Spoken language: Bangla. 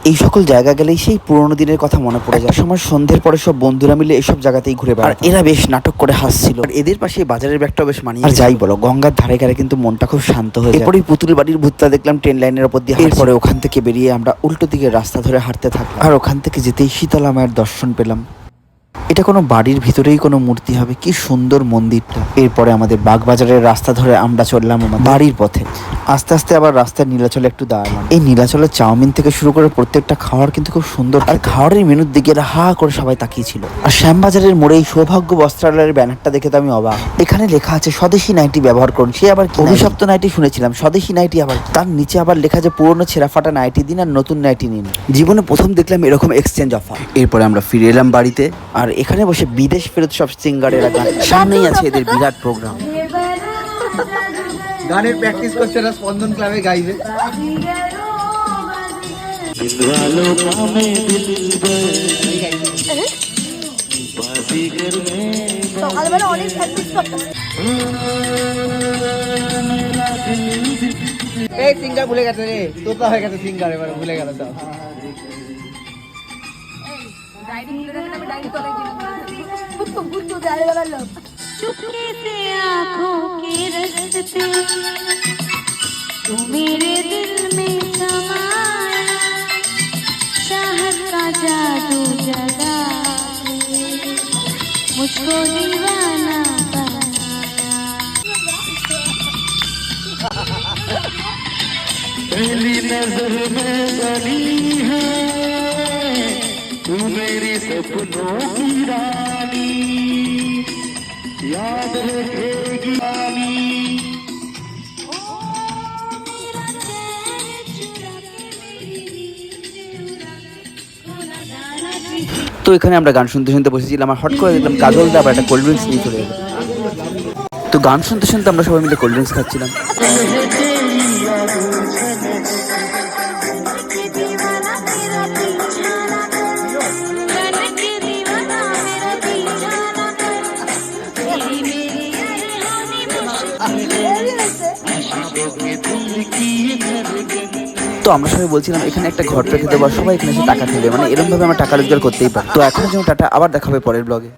এই সকল জায়গা গেলেই সেই পুরোনো দিনের কথা মনে পড়ে যায়। সময় সন্ধ্যের পরে সব বন্ধুরা মিলে এইসব জায়গাতেই ঘুরে বেড়ায়, এরা বেশ নাটক করে হাসছিল। আর এদের পাশে বাজারের ব্যাগটাও বেশ মানিয়ে। আর যাই বলো, গঙ্গার ধারে গেলে কিন্তু মনটা খুব শান্ত হয়ে যায়। এরপরেই পুতুল বাড়ির ভূতটা দেখলাম ট্রেন লাইনের উপর দিয়ে। এরপরে ওখান থেকে বেরিয়ে আমরা উল্টো দিকে রাস্তা ধরে হাঁটতে থাকলাম, আর ওখান থেকে যেতেই শীতলা মায়ের দর্শন পেলাম। এটা কোনো বাড়ির ভিতরেই কোনো মূর্তি হবে, কি সুন্দর মন্দিরটা। এরপরে আমাদের বাগবাজারের রাস্তা ধরে আমরা চললাম আমাদের বাড়ির পথে। আস্তে আস্তে আবার রাস্তার নীলাচলে একটু দাঁড়ালাম। এই নীলাচলের চাউমিন থেকে শুরু করে প্রত্যেকটা খাওয়ার কিন্তু খুব সুন্দর, আর খাওয়ারের মেনুর দিকে হা করে সবাই তাকিয়েছিল। আর শ্যামবাজারের মোড়ে এই সৌভাগ্য বস্ত্রালয়ের ব্যানারটা দেখে তো আমি অবাক। এখানে লেখা আছে স্বদেশি নাইটি ব্যবহার করুন। সে আবার অভিশপ্ত নাইটি শুনেছিলাম, স্বদেশি নাইটি আবার তার নিচে আবার লেখা যে পুরনো ছেঁড়া ফাটা নাইটি দিন আর নতুন নাইটি নিন। জীবনে প্রথম দেখলাম এরকম এক্সচেঞ্জ অফার। এরপরে আমরা ফিরে এলাম বাড়িতে, আর এখানে বসে বিদেশ ফেরত সব সিঙ্গারেরা গান। সামনেই আছে এদের বিরাট প্রোগ্রাম। গানের প্র্যাকটিস করছে না, স্পন্দন ক্লাবে গাইবে। সকালবেলা অনেক প্র্যাকটিস করতে। এই সিঙ্গার ভুলে গেছে রে, তোতা হয়ে গেছে সিঙ্গার, এবার ভুলে গেল সব। चुपके से आँखों के रस्ते तू मेरे दिल में समाया, चाहत का जादू जगा मुझको दीवाना बनाया। पहली नजर में बनी है तू मेरी सपनों की रानी, याद रखेगी रानी। তো এখানে আমরা গান শুনতে শুনতে বসেছিলাম, আর হট করে দেখলাম কাজল দা আবার একটা কোল্ড ড্রিঙ্কস নিয়ে চলে এলো। তো গান শুনতে শুনতে আমরা সবাই মিলে কোল্ড ড্রিঙ্কস খাচ্ছিলাম। তো আমরা সবাই বলছিলাম এখানে একটা ঘর রেখে দেবো, সবাই এখানে এসে টাকা ফেলবে, মানে এরকম ভাবে আমরা টাকা রোজগার করতেই পারি। তো এখন যেন টাটা, আবার দেখা হবে পরের ব্লগে।